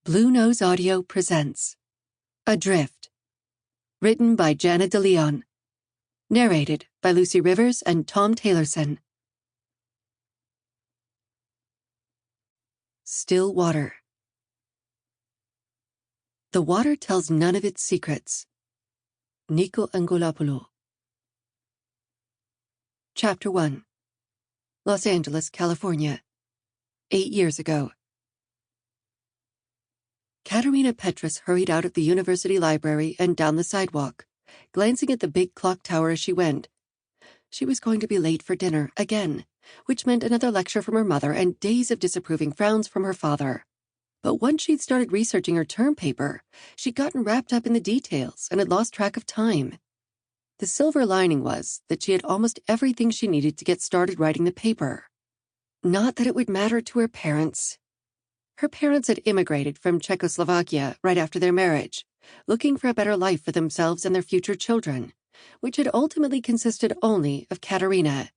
Blue Nose Audio presents Adrift, written by Jana Deleon, narrated by Lucy Rivers and Tom Taylorson. Still water. The water tells none of its secrets. Nico Angolopoulos. Chapter 1. Los Angeles, California. 8 years ago. Katerina Petrus hurried out of the university library and down the sidewalk, glancing at the big clock tower as she went. She was going to be late for dinner again, which meant another lecture from her mother and days of disapproving frowns from her father. But once she'd started researching her term paper, she'd gotten wrapped up in the details and had lost track of time. The silver lining was that she had almost everything she needed to get started writing the paper. Not that it would matter to her parents. Her parents had immigrated from Czechoslovakia right after their marriage, looking for a better life for themselves and their future children, which had ultimately consisted only of Katerina.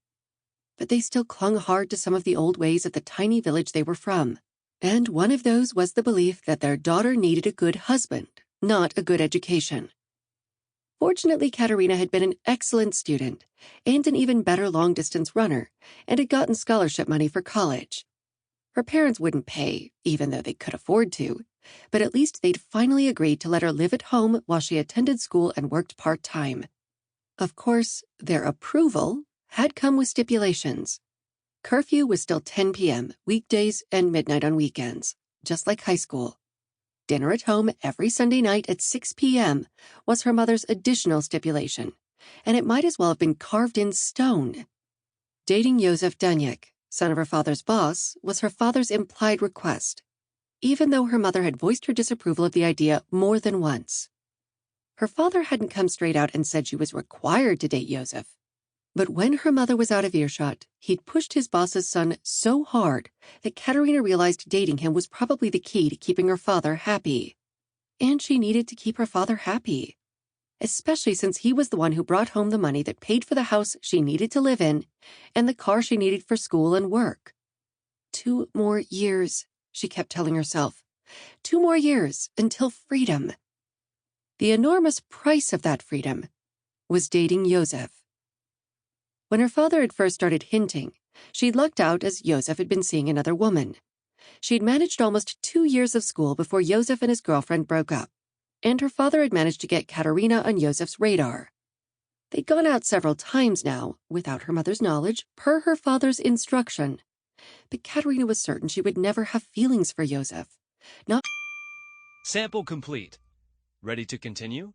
But they still clung hard to some of the old ways of the tiny village they were from, and one of those was the belief that their daughter needed a good husband, not a good education. Fortunately, Katerina had been an excellent student and an even better long-distance runner, and had gotten scholarship money for college. Her parents wouldn't pay, even though they could afford to, but at least they'd finally agreed to let her live at home while she attended school and worked part-time. Of course, their approval had come with stipulations. Curfew was still 10 p.m. weekdays and midnight on weekends, just like high school. Dinner at home every Sunday night at 6 p.m. was her mother's additional stipulation, and it might as well have been carved in stone. Dating Josef Daniek, son of her father's boss, was her father's implied request, even though her mother had voiced her disapproval of the idea more than once. Her father hadn't come straight out and said she was required to date Josef, but when her mother was out of earshot, he'd pushed his boss's son so hard that Katerina realized dating him was probably the key to keeping her father happy. And she needed to keep her father happy, especially since he was the one who brought home the money that paid for the house she needed to live in and the car she needed for school and work. 2 more years, she kept telling herself. 2 more years until freedom. The enormous price of that freedom was dating Josef. When her father had first started hinting, she'd lucked out as Josef had been seeing another woman. She'd managed almost 2 years of school before Josef and his girlfriend broke up, and her father had managed to get Katerina on Josef's radar. They'd gone out several times now, without her mother's knowledge, per her father's instruction. But Katerina was certain she would never have feelings for Josef. Not. Sample complete. Ready to continue?